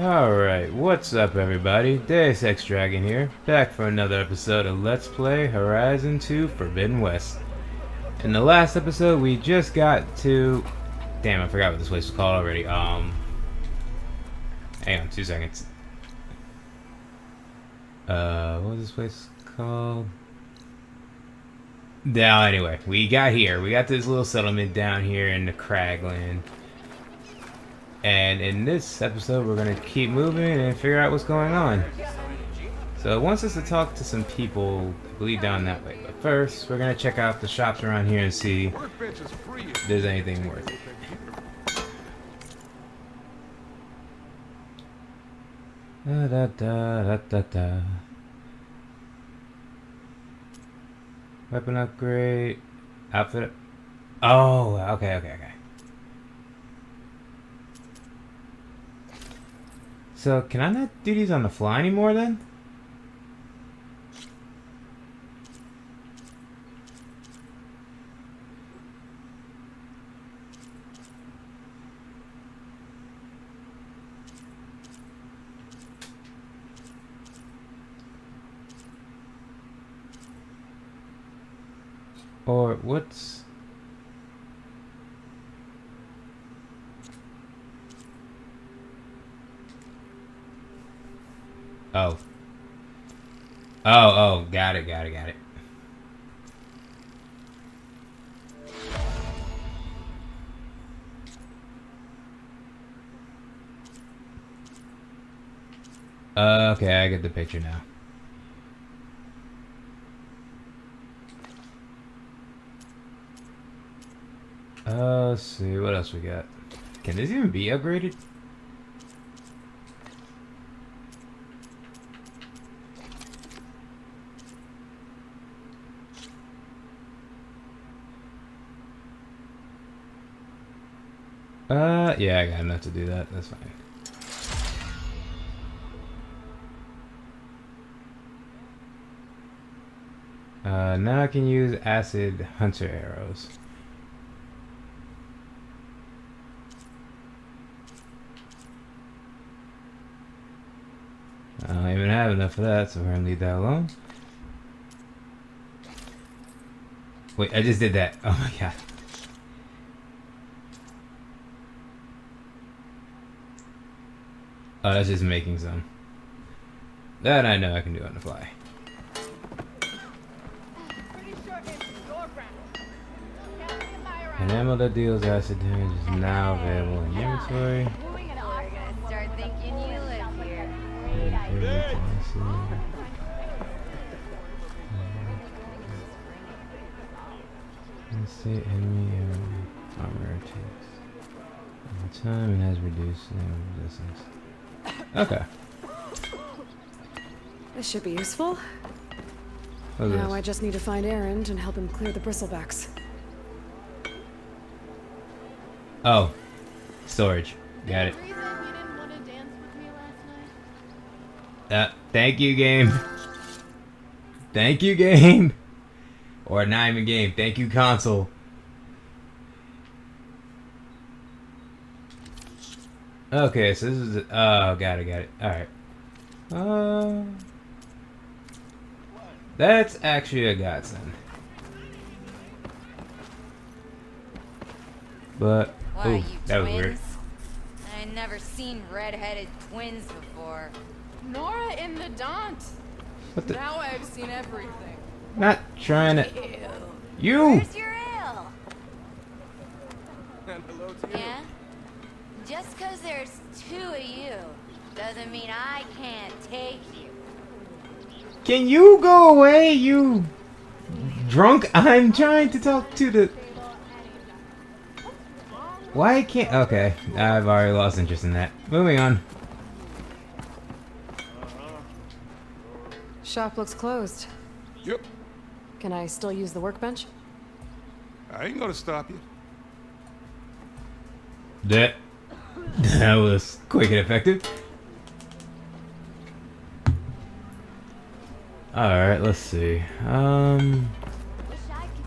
Alright, what's up everybody? Deus Ex Dragon here, back for another episode of Let's Play Horizon 2 Forbidden West. In the last episode we just got to... Damn, I forgot what this place was called already. Hang on 2 seconds. What was this place called? Now, anyway, we got here. We got this little settlement down here in the Cragland. And in this episode, we're going to keep moving and figure out what's going on. So it wants us to talk to some people, I believe, down that way. But first, we're going to check out the shops around here and see if there's anything worth it. Da, da, da, da, da. Weapon upgrade. Outfit. Oh, okay. So, can I not do these on the fly anymore then? Or what's... Oh. Oh, got it. Okay, I get the picture now. Let's see, what else we got? Can this even be upgraded? Yeah, I got enough to do that. That's fine. Now I can use acid hunter arrows. I don't even have enough of that, so we're gonna leave that alone. Wait, I just did that. Oh my god. Oh, that's just making some. That I know I can do on the fly. An ammo that deals acid damage is now available in inventory. Start thinking you live here. Let's see, enemy armor takes over time and has reduced resistance. Okay. This should be useful. What's Now this? I just need to find Erend and help him clear the bristlebacks. Oh, storage. Got it. Thank you, game. Thank you, game. Or not even game. Thank you, console. Okay, so this is... Oh, got it. Alright. That's actually a godsend. But... Why, Oh, you that was twins? weird. I never seen red-headed twins before. Nora in the Daunt. What the... Now I've seen everything. Not trying to... Ew. You! Where's your ale? And hello to you. Yeah? Just 'cause there's two of you doesn't mean I can't take you. Can you go away, you... drunk? I'm trying to talk to the... Why can't... Okay, I've already lost interest in that. Moving on. Shop looks closed. Yep. Can I still use the workbench? I ain't gonna stop you. That was quick and effective. Alright, let's see. Wish I could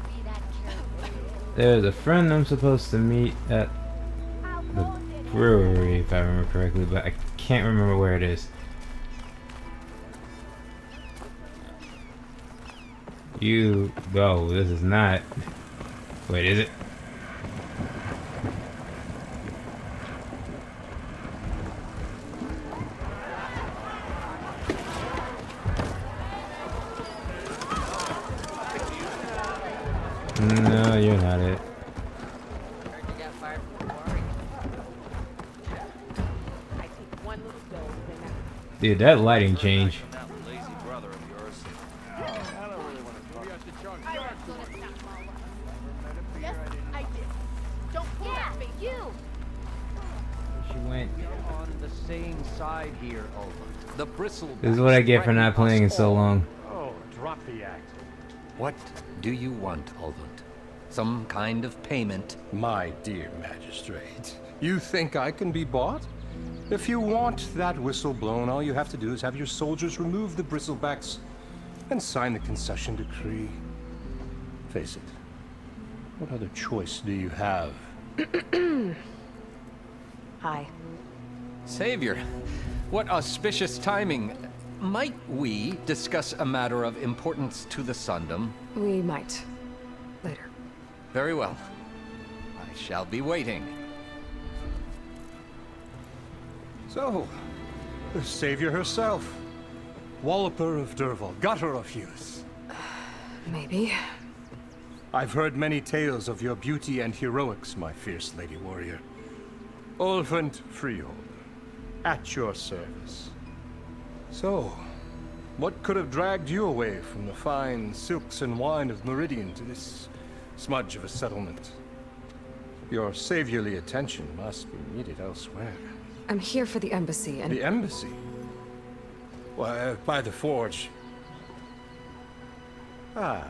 be that careful. There's a friend I'm supposed to meet at the brewery, if I remember correctly, but I can't remember where it is. This is not. Wait, is it? No, you're not it. Dude, that lighting change. Yes, I did. Don't pull that face. You! She went. On the same side here, Olin. The bristleback. This is what I get for not playing in so long. Oh, drop the act. What do you want, Olin? Some kind of payment? My dear magistrate, you think I can be bought? If you want that whistle blown, all you have to do is have your soldiers remove the bristlebacks and sign the concession decree. Face it, what other choice do you have? Hi. Savior, what auspicious timing. Might we discuss a matter of importance to the Sundom? We might. Later. Very well. I shall be waiting. So, the savior herself. Walloper of Derval, gutter of youth. Maybe. I've heard many tales of your beauty and heroics, my fierce lady warrior. Olfant Freehold, at your service. So, what could have dragged you away from the fine silks and wine of Meridian to this smudge of a settlement? Your saviorly attention must be needed elsewhere. I'm here for the embassy and... The embassy? Why, by the forge. Ah.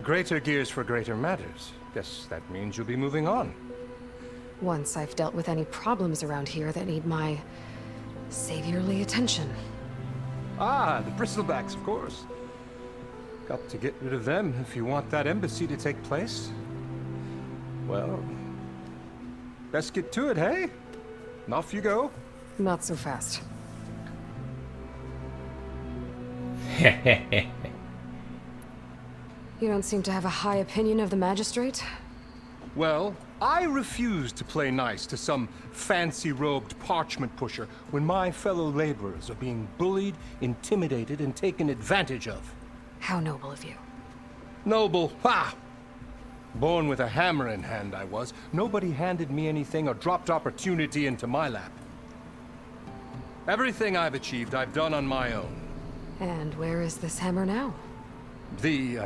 Greater gears for greater matters. Guess that means you'll be moving on. Once I've dealt with any problems around here that need my saviorly attention. Ah, the bristlebacks, of course. Got to get rid of them if you want that embassy to take place. Well, best get to it, hey? And off you go. Not so fast. You don't seem to have a high opinion of the magistrate? Well, I refuse to play nice to some fancy-robed parchment pusher when my fellow laborers are being bullied, intimidated, and taken advantage of. How noble of you. Noble, ha! Born with a hammer in hand, I was. Nobody handed me anything or dropped opportunity into my lap. Everything I've achieved, I've done on my own. And where is this hammer now? The,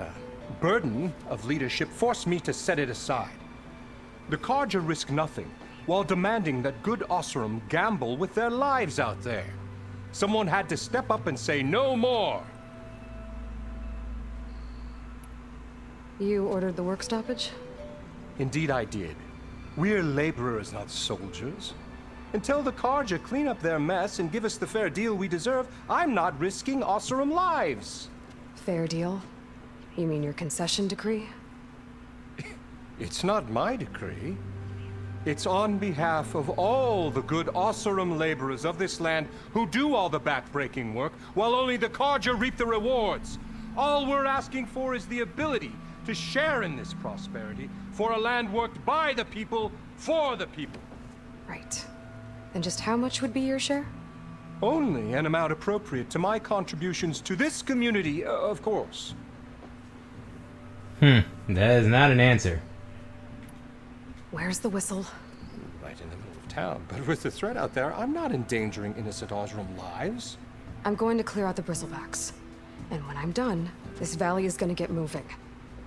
burden of leadership forced me to set it aside. The Carja risk nothing, while demanding that good Osram gamble with their lives out there. Someone had to step up and say no more. You ordered the work stoppage? Indeed I did. We're laborers, not soldiers. Until the Carja clean up their mess and give us the fair deal we deserve, I'm not risking Osram lives. Fair deal? You mean your concession decree? It's not my decree. It's on behalf of all the good Osram laborers of this land who do all the back-breaking work, while only the Carja reap the rewards. All we're asking for is the ability to share in this prosperity for a land worked by the people, for the people. Right. And just how much would be your share? Only an amount appropriate to my contributions to this community, of course. That is not an answer. Where's the whistle? Right in the middle of town, but with the threat out there, I'm not endangering innocent Osram lives. I'm going to clear out the bristlebacks. And when I'm done, this valley is going to get moving.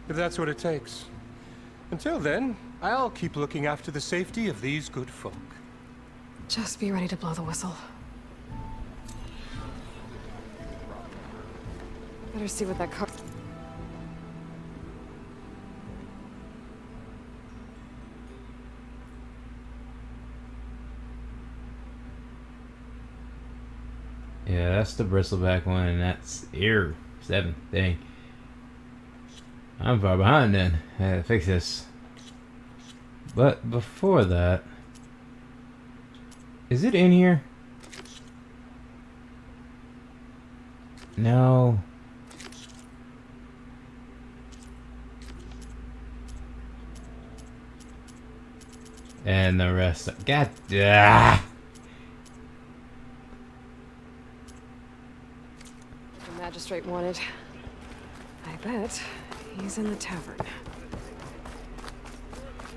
If that's what it takes. Until then, I'll keep looking after the safety of these good folk. Just be ready to blow the whistle. Better see what that car... Yeah, that's the bristleback one, and that's Ear 7. Dang. I'm far behind then. I had to fix this. But before that, Is it in here? No. And the rest of... God... Ah! The magistrate wanted. I bet he's in the tavern.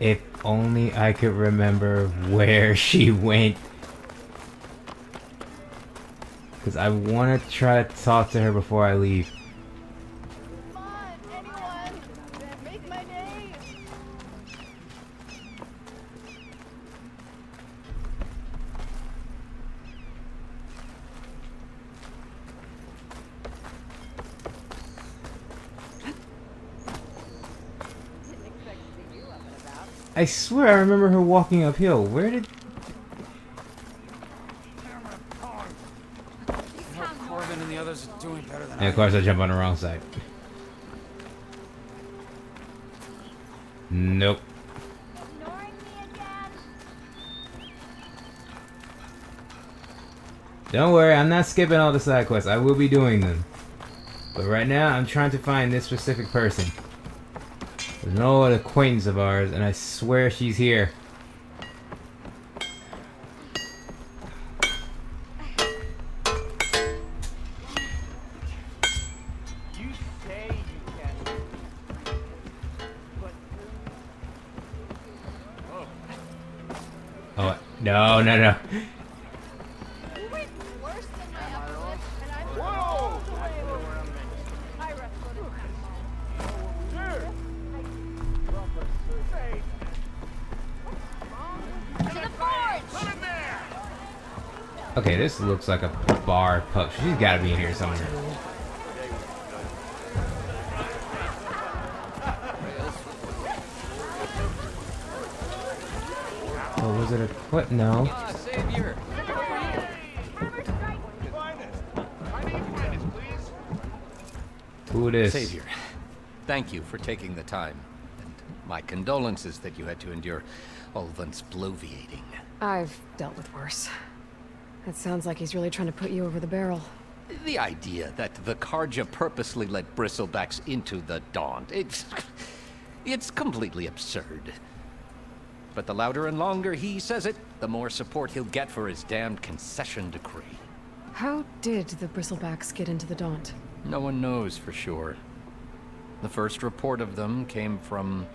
If only I could remember where she went. Because I want to try to talk to her before I leave. Come on, anyone. Make my day. I swear I remember her walking uphill. Where did... Corbin and the others are doing better than And of course I jump on the wrong side. Nope. Ignoring me again? Don't worry, I'm not skipping all the side quests. I will be doing them. But right now, I'm trying to find this specific person. There's an old acquaintance of ours, and I swear she's here. You say you can. But Oh, no, no, no. You went worse than my upper lip, and I'm all the way over. I wrestled To the forge! Okay, this looks like a bar pub. She's gotta be in here somewhere. Oh, was it a what? No. Ah, Savior! Who it is? Savior, thank you for taking the time. And my condolences that you had to endure Ulvin's bloviating. I've dealt with worse. It sounds like he's really trying to put you over the barrel. The idea that the Karja purposely let bristlebacks into the Daunt, it's completely absurd. But the louder and longer he says it, the more support he'll get for his damned concession decree. How did the bristlebacks get into the Daunt? No one knows for sure. The first report of them came from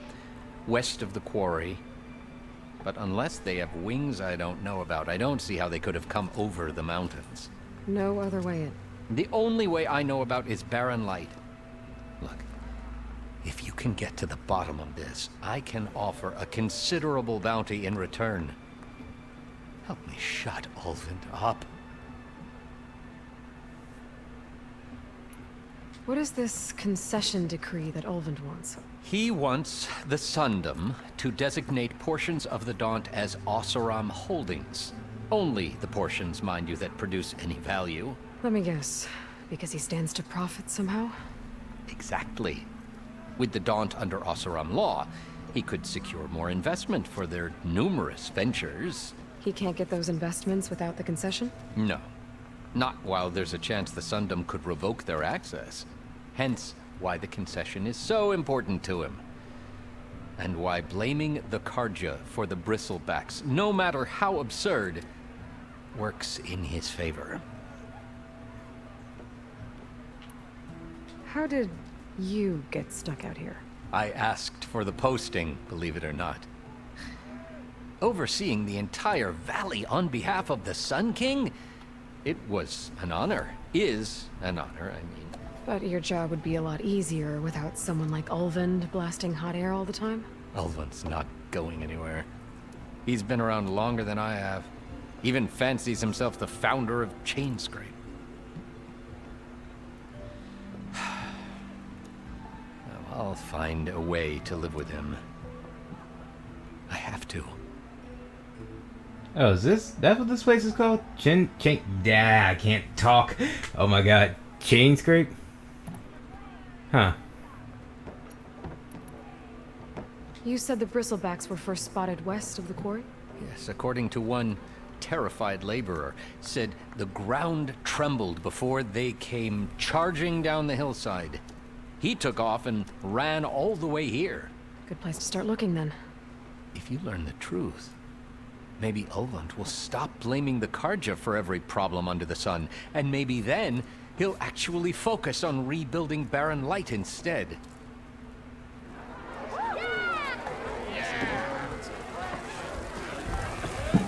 west of the quarry. But unless they have wings I don't know about, I don't see how they could have come over the mountains. No other way in. The only way I know about is barren light. Look, if you can get to the bottom of this, I can offer a considerable bounty in return. Help me shut Ulvin up. What is this concession decree that Ulvund wants? He wants the Sundom to designate portions of the Daunt as Oseram holdings. Only the portions, mind you, that produce any value. Let me guess. Because he stands to profit somehow? Exactly. With the Daunt under Oseram law, he could secure more investment for their numerous ventures. He can't get those investments without the concession? No. Not while there's a chance the Sundom could revoke their access. Hence, why the concession is so important to him. And why blaming the Karja for the bristlebacks, no matter how absurd, works in his favor. How did you get stuck out here? I asked for the posting, believe it or not. Overseeing the entire valley on behalf of the Sun King? It was an honor. Is an honor, I mean. But your job would be a lot easier without someone like Ulvund blasting hot air all the time? Ulvin's not going anywhere. He's been around longer than I have. Even fancies himself the founder of Chainscrape. I'll find a way to live with him. I have to. Oh, is that's what this place is called? I can't talk. Oh my god. Chain scrape? Huh. You said the bristlebacks were first spotted west of the quarry? Yes, according to one terrified laborer, said the ground trembled before they came charging down the hillside. He took off and ran all the way here. Good place to start looking then. If you learn the truth, maybe Olvund will stop blaming the Karja for every problem under the sun, and maybe then he'll actually focus on rebuilding Barren Light instead.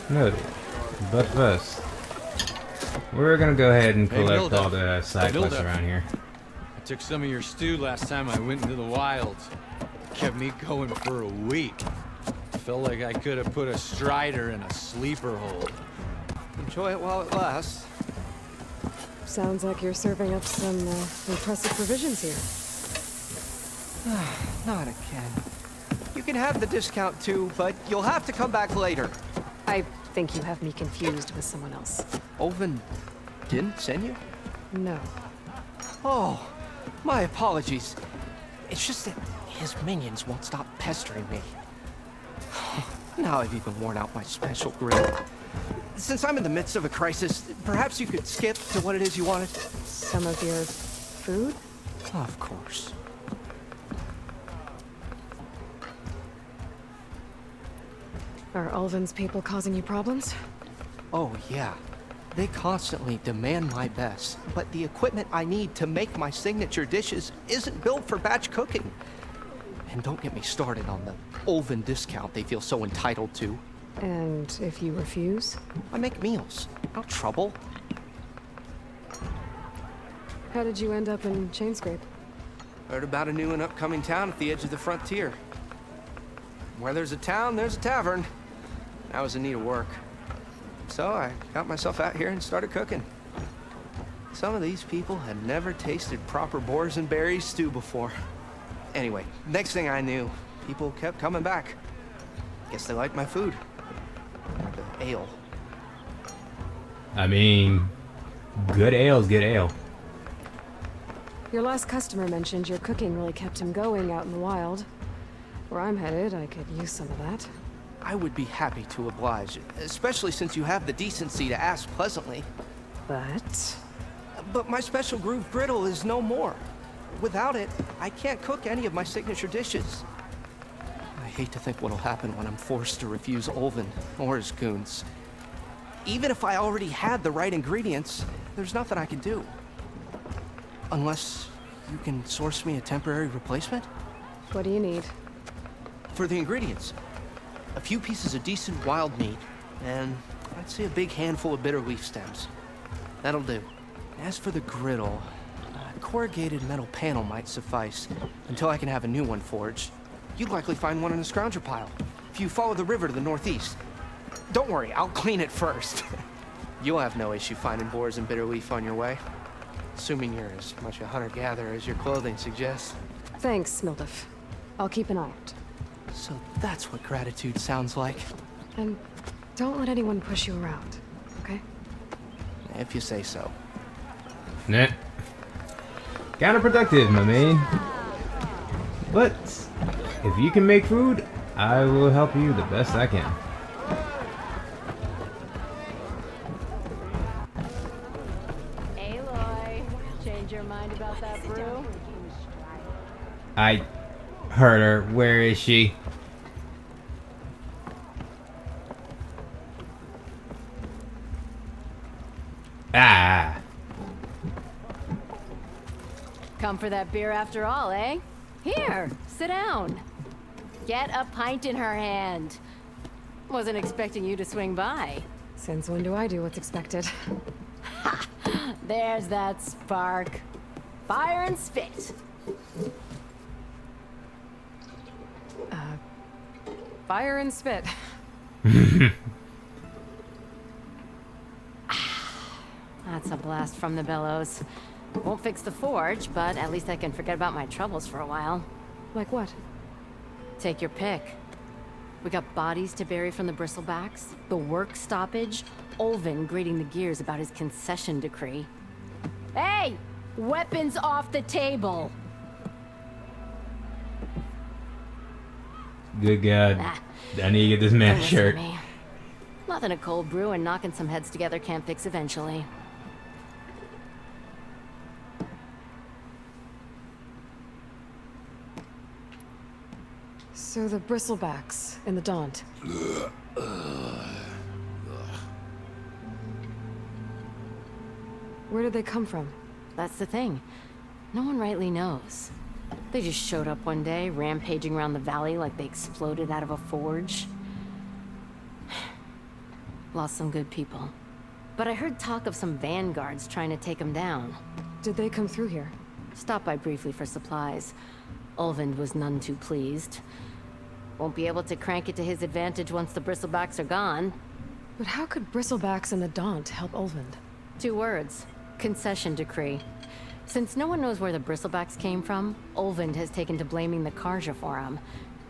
Noted. But first, we're gonna go ahead and Hey, collect Milda. all the side Hey, quests Milda. around here. I took some of your stew last time I went into the wilds. Kept me going for a week. Felt like I could have put a strider in a sleeper hole. Enjoy it while it lasts. Sounds like you're serving up some impressive provisions here. Not again. You can have the discount too, but you'll have to come back later. I think you have me confused with someone else. Olvin didn't send you? No. Oh, my apologies. It's just that his minions won't stop pestering me. Now I've even worn out my special grill. Since I'm in the midst of a crisis, perhaps you could skip to what it is you wanted? Some of your food? Of course. Are Ulvin's people causing you problems? Oh, yeah. They constantly demand my best, but the equipment I need to make my signature dishes isn't built for batch cooking. And don't get me started on the Ulvin discount they feel so entitled to. And if you refuse? I make meals, no trouble. How did you end up in Chainscrape? Heard about a new and upcoming town at the edge of the frontier. Where there's a town, there's a tavern. I was in need of work. So I got myself out here and started cooking. Some of these people had never tasted proper boars and berries stew before. Anyway, next thing I knew, people kept coming back. Guess they liked my food. Or the ale. I mean, good ale's good ale. Your last customer mentioned your cooking really kept him going out in the wild. Where I'm headed, I could use some of that. I would be happy to oblige, especially since you have the decency to ask pleasantly. But my special groove griddle is no more. Without it, I can't cook any of my signature dishes. I hate to think what'll happen when I'm forced to refuse Olvin or his goons. Even if I already had the right ingredients, there's nothing I can do. Unless you can source me a temporary replacement? What do you need? For the ingredients, a few pieces of decent wild meat, and I'd say a big handful of bitter leaf stems. That'll do. As for the griddle, a corrugated metal panel might suffice until I can have a new one forged. You'd likely find one in a scrounger pile if you follow the river to the northeast. Don't worry, I'll clean it first. You'll have no issue finding boars and bitter leaf on your way. Assuming you're as much a hunter-gatherer as your clothing suggests. Thanks, Mildif. I'll keep an eye out. So that's what gratitude sounds like. And don't let anyone push you around, okay? If you say so. Nah. Counterproductive, my man. But if you can make food, I will help you the best I can. Aloy, change your mind about that brew? I heard her. Where is she? Ah. Come for that beer after all, eh? Here, sit down. Get a pint in her hand. Wasn't expecting you to swing by. Since when do I do what's expected? There's that spark. Fire and spit. Fire and spit. That's a blast from the bellows. Won't fix the forge, but at least I can forget about my troubles for a while. Like what? Take your pick. We got bodies to bury from the bristlebacks, the work stoppage, Olvin grating the gears about his concession decree. Hey! Weapons off the table! Good God. I need to get this man a Don't listen to shirt. me. Nothing a cold brew and knocking some heads together can't fix eventually. So the bristlebacks in the Daunt. Where did they come from? That's the thing. No one rightly knows. They just showed up one day, rampaging around the valley like they exploded out of a forge. Lost some good people. But I heard talk of some vanguards trying to take them down. Did they come through here? Stopped by briefly for supplies. Ulvund was none too pleased. Won't be able to crank it to his advantage once the bristlebacks are gone. But how could bristlebacks and the Daunt help Ulvund? 2 words. Concession decree. Since no one knows where the bristlebacks came from, Ulvund has taken to blaming the Karja for him.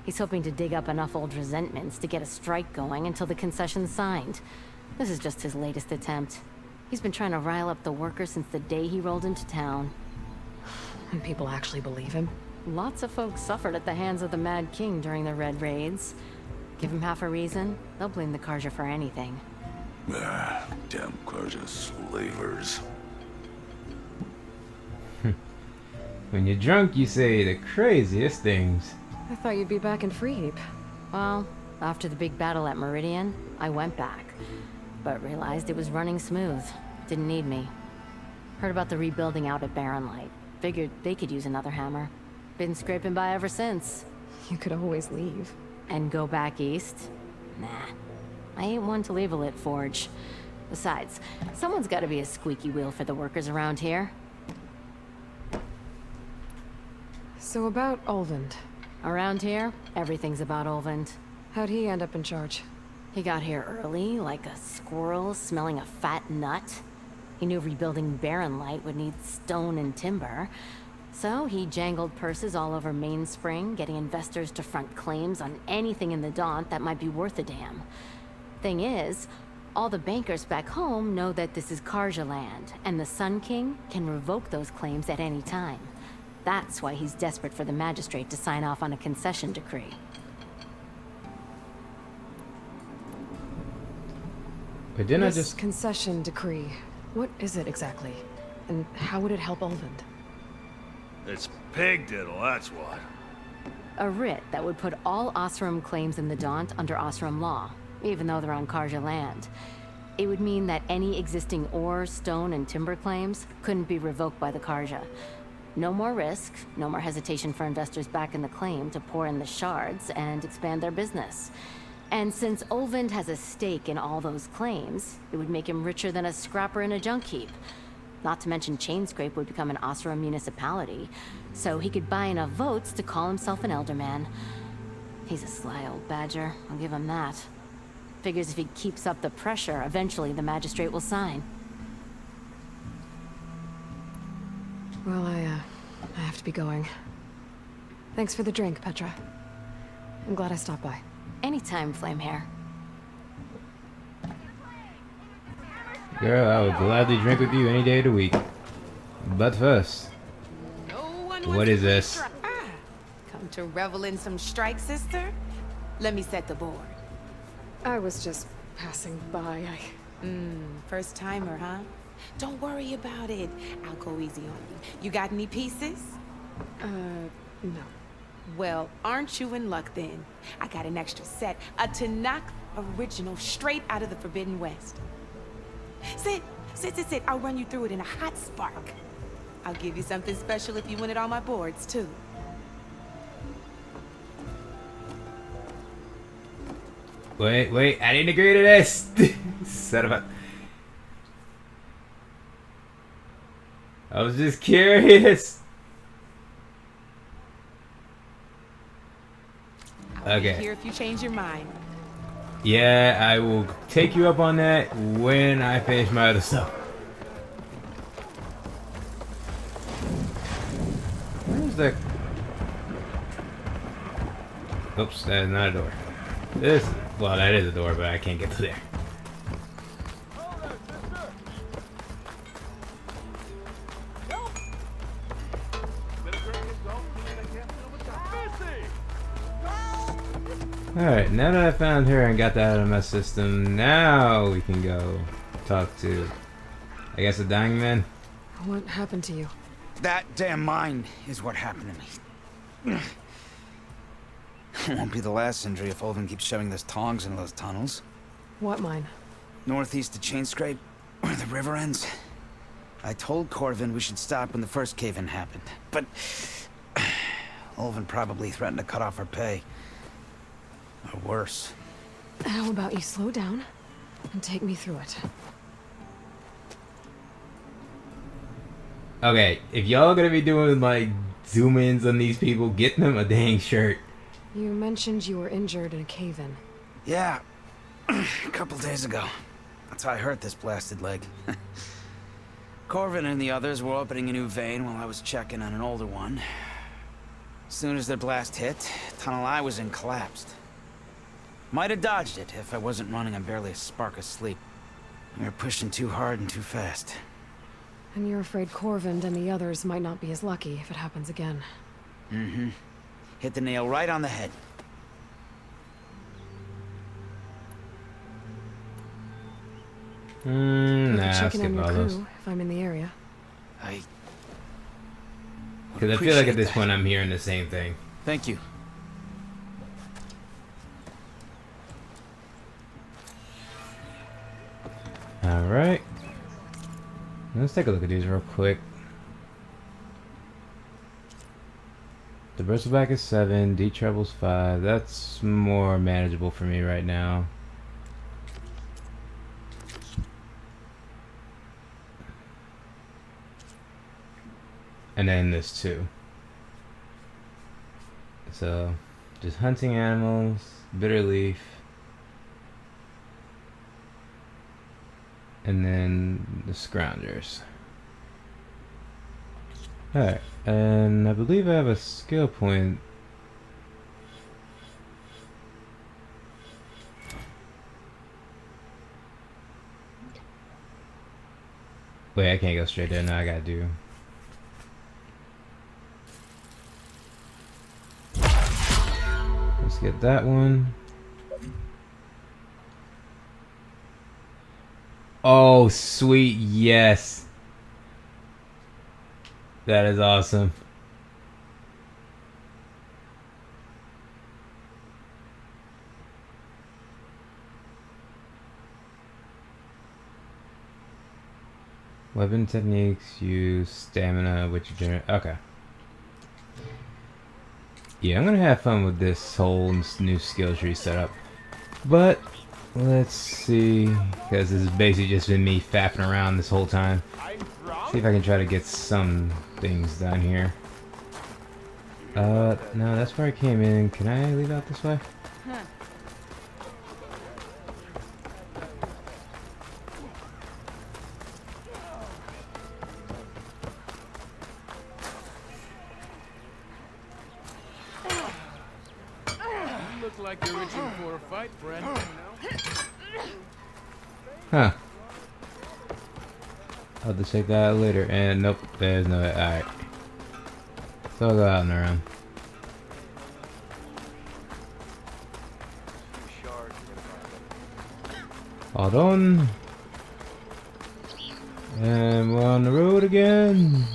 He's hoping to dig up enough old resentments to get a strike going until the concession's signed. This is just his latest attempt. He's been trying to rile up the workers since the day he rolled into town. And people actually believe him? Lots of folks suffered at the hands of the Mad King during the Red Raids. Give him half a reason, they'll blame the Karja for anything. Ah, damn Karja slavers. When you're drunk, you say the craziest things. I thought you'd be back in Freeheap. Well, after the big battle at Meridian, I went back. But realized it was running smooth. Didn't need me. Heard about the rebuilding out at Barren Light. Figured they could use another hammer. Been scraping by ever since. You could always leave. And go back east? Nah. I ain't one to leave a lit forge. Besides, someone's gotta be a squeaky wheel for the workers around here. So about Ulvund. Around here, everything's about Ulvund. How'd he end up in charge? He got here early, like a squirrel smelling a fat nut. He knew rebuilding Barren Light would need stone and timber. So he jangled purses all over Mainspring, getting investors to front claims on anything in the Daunt that might be worth a damn. Thing is, all the bankers back home know that this is Karja land, and the Sun King can revoke those claims at any time. That's why he's desperate for the magistrate to sign off on a concession decree. But didn't I This just... concession decree, what is it exactly? And how would it help Ulvund? It's pig diddle, that's what. A writ that would put all Osram claims in the Daunt under Osram law, even though they're on Karja land. It would mean that any existing ore, stone, and timber claims couldn't be revoked by the Karja. No more risk, no more hesitation for investors back in the claim to pour in the shards and expand their business. And since Ulvund has a stake in all those claims, it would make him richer than a scrapper in a junk heap. Not to mention Chainscrape would become an Osram municipality, so he could buy enough votes to call himself an elderman. He's a sly old badger, I'll give him that. Figures if he keeps up the pressure, eventually the magistrate will sign. Well, I have to be going. Thanks for the drink, Petra. I'm glad I stopped by. Anytime, Flamehair. Girl, I would gladly drink with you any day of the week. But first, what is this? Come to revel in some strike, sister? Let me set the board. I was just passing by. First timer, huh? Don't worry about it. I'll go easy on you. You got any pieces? No. Well, aren't you in luck then? I got an extra set, a Tanakh original straight out of the Forbidden West. Sit. I'll run you through it in a hot spark. I'll give you something special if you win it on my boards, too. Wait, I didn't agree to this! Son of a... I was just curious. I'll be Okay. here if you change your mind. Yeah, I will take you up on that when I finish my other stuff. Where's the... Oops, that is not a door. This... Well, that is a door, but I can't get to there. Alright, now that I found her and got that out of my system, now we can go talk to, I guess, a dying man. What happened to you? That damn mine is what happened to me. It won't be the last injury if Olvin keeps shoving those tongs into those tunnels. What mine? Northeast of Chain Scrape, where the river ends. I told Corvin we should stop when the first cave-in happened, but Olvin probably threatened to cut off our pay. Or worse. How about you slow down and take me through it? Okay, if y'all gonna be doing like zoom-ins on these people, get them a dang shirt. You mentioned you were injured in a cave-in. Yeah, a couple days ago. That's how I hurt this blasted leg. Corvin and the others were opening a new vein while I was checking on an older one. As soon as their blast hit, the tunnel I was in collapsed. Might have dodged it if I wasn't running on barely a spark of sleep. We were pushing too hard and too fast. And you're afraid Corvin and the others might not be as lucky if it happens again. Mm-hmm. Hit the nail right on the head. Nah, check in skip on your all crew those. if I'm in the area. Because I feel like at this point I'm hearing the same thing. Thank you. Alright. Let's take a look at these real quick. The bristleback is 7, D treble's 5. That's more manageable for me right now. And then this too. So, just hunting animals, bitter leaf, and then the scroungers. Alright, and I believe I have a skill point. Wait, I can't go straight there. Now I gotta do. Let's get that one. Oh, sweet, yes. That is awesome. Weapon techniques use stamina, which generate. Okay. Yeah, I'm gonna have fun with this whole new skill tree setup. But let's see, because this has basically just been me faffing around this whole time. See if I can try to get some things done here. No, that's where I came in. Can I leave out this way? Look like you're itching for a fight, friend. Huh. I'll just take that out later. And nope, there's no. Alright. So I'll go out and around. Hold on. And we're on the road again.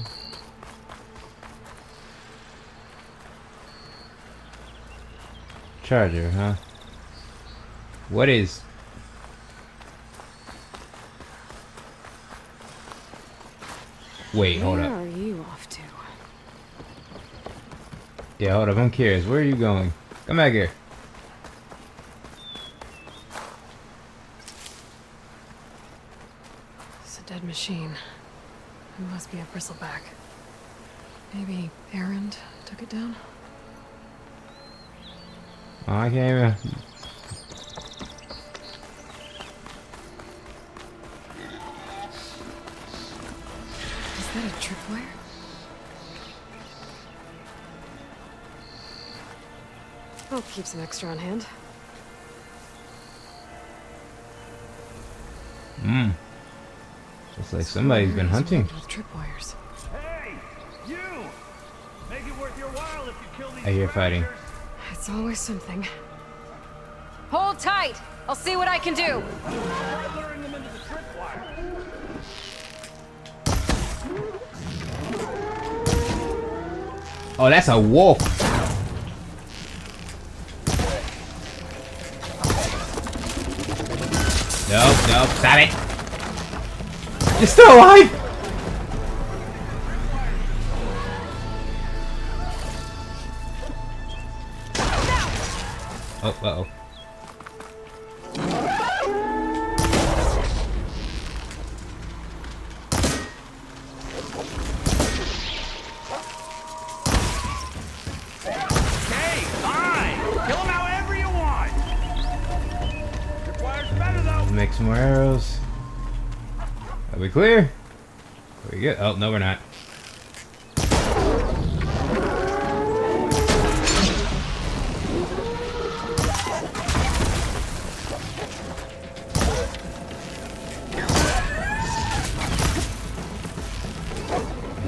Charger, huh? What is... Wait, hold up. Where are you off to? Yeah, hold up. I'm curious. Where are you going? Come back here. It's a dead machine. It must be a bristleback. Maybe Errand took it down? Oh, I can't even... Is that a tripwire? I'll keep some extra on hand. Mmm. Looks like somebody's been hunting. With tripwires. Hey, you! Make it worth your while if you kill these I hear fighting. It's always something. tight. I'll see what I can do. Oh, that's a wolf. Nope, nope, stop it. You're still alive. Oh, uh-oh. Hey, fine! Kill him however you want! Requires better though! Make some more arrows. Are we clear? Are we good? Oh, no, we're not.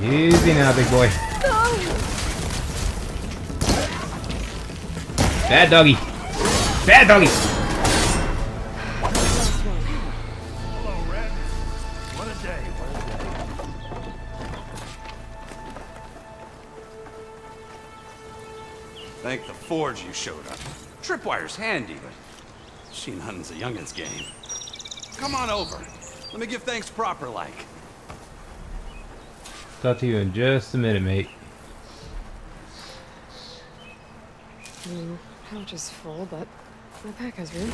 Easy now, big boy. Bad doggy. Bad doggy. Hello, Red. What a day, what a day. Thank the Forge you showed up. Tripwire's handy, but she hunting's a youngin's game. Come on over. Let me give thanks proper like. Talk to you in just a minute, mate. Pouch is full, but my pack has room.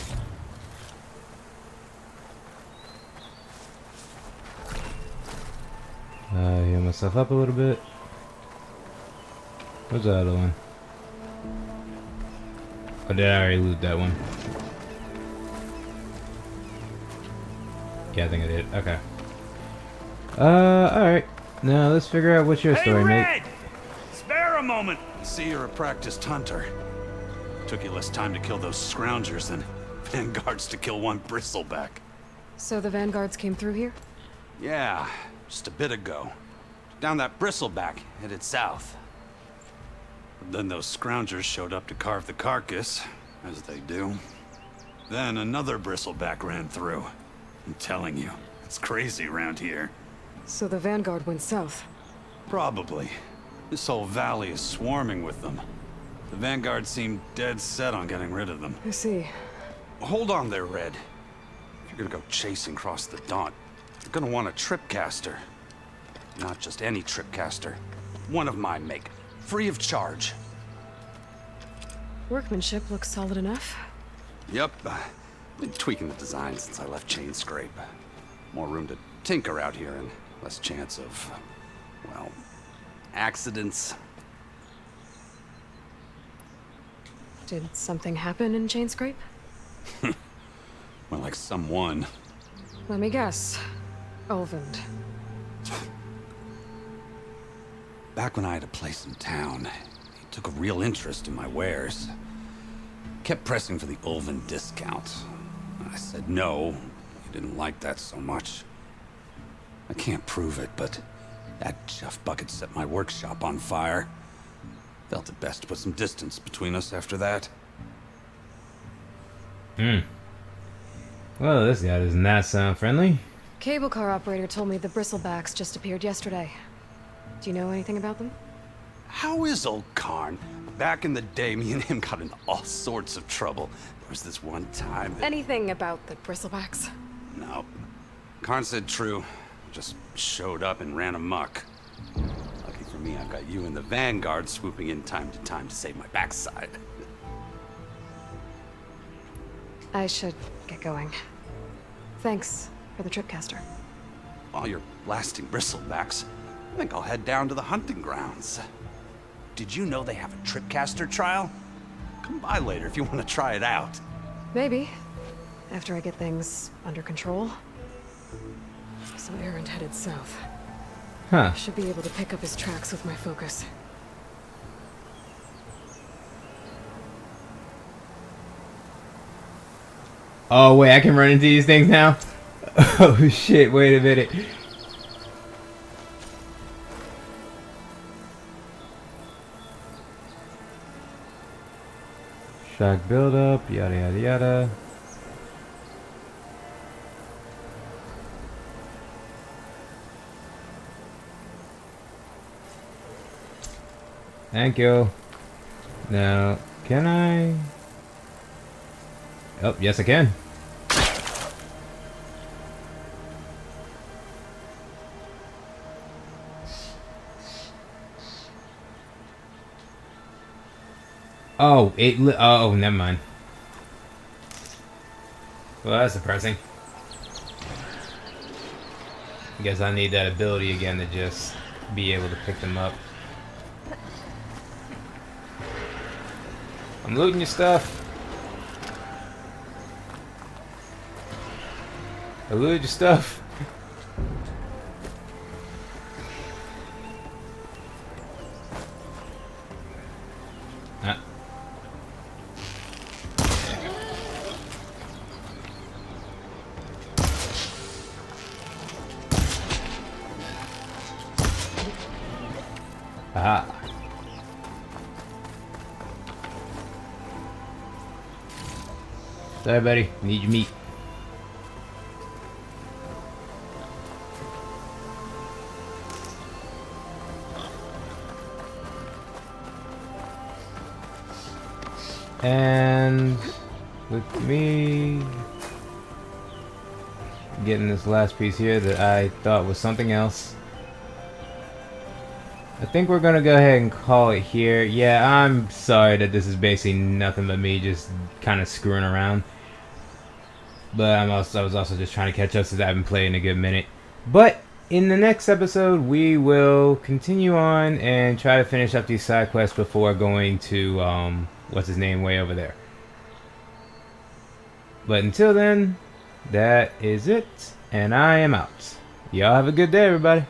Heal myself up a little bit. Where's the other one? Oh, did I already loot that one? Yeah, I think I did. Okay. Alright. Now let's figure out what's your story, Red! mate. Spare a moment! See, you're a practiced hunter. Took you less time to kill those scroungers than vanguards to kill one bristleback. So the vanguards came through here? Yeah, just a bit ago. Down that bristleback, headed south. But then those scroungers showed up to carve the carcass, as they do. Then another bristleback ran through. I'm telling you, it's crazy around here. So the vanguard went south? Probably. This whole valley is swarming with them. The vanguard seemed dead set on getting rid of them. I see. Hold on there, Red. If you're gonna go chasing across the Daunt, you're gonna want a tripcaster. Not just any tripcaster. One of my make. Free of charge. Workmanship looks solid enough. Yep. Been tweaking the design since I left Chain Scrape. More room to tinker out here and less chance of, well, accidents. Did something happen in Chain Scrape? Well, like someone. Let me guess. Olvend. Back when I had a place in town, he took a real interest in my wares. Kept pressing for the Ulven discount. I said no. He didn't like that so much. I can't prove it, but that Jeff bucket set my workshop on fire. Felt it best to put some distance between us after that. Well, this guy does not sound friendly. Cable car operator told me the bristlebacks just appeared yesterday. Do you know anything about them? How is old Karn? Back in the day, me and him got into all sorts of trouble. There was this one time that... Anything about the bristlebacks? No. Karn said true. Just showed up and ran amok. Lucky for me, I've got you and the Vanguard swooping in time to save my backside. I should get going. Thanks for the tripcaster. While you're blasting bristlebacks, I think I'll head down to the hunting grounds. Did you know they have a tripcaster trial? Come by later if you want to try it out. Maybe. After I get things under control. Some errand headed south. Huh. I should be able to pick up his tracks with my focus. Oh, wait, I can run into these things now? Oh, shit, wait a minute. Shock buildup, yada yada yada. Thank you. Now, can I? Oh, yes I can. Oh, oh, never mind. Well, that's depressing. I guess I need that ability again to just be able to pick them up. I'm looting your stuff. I looted your stuff. Ah. Aha. Sorry, buddy. Need your meat. And with me getting this last piece here that I thought was something else, I think we're gonna go ahead and call it here. Yeah, I'm sorry that this is basically nothing but me just kind of screwing around. But I was also just trying to catch up since I haven't played in a good minute. But in the next episode, we will continue on and try to finish up these side quests before going to what's his name way over there. But until then, that is it, and I am out. Y'all have a good day, everybody.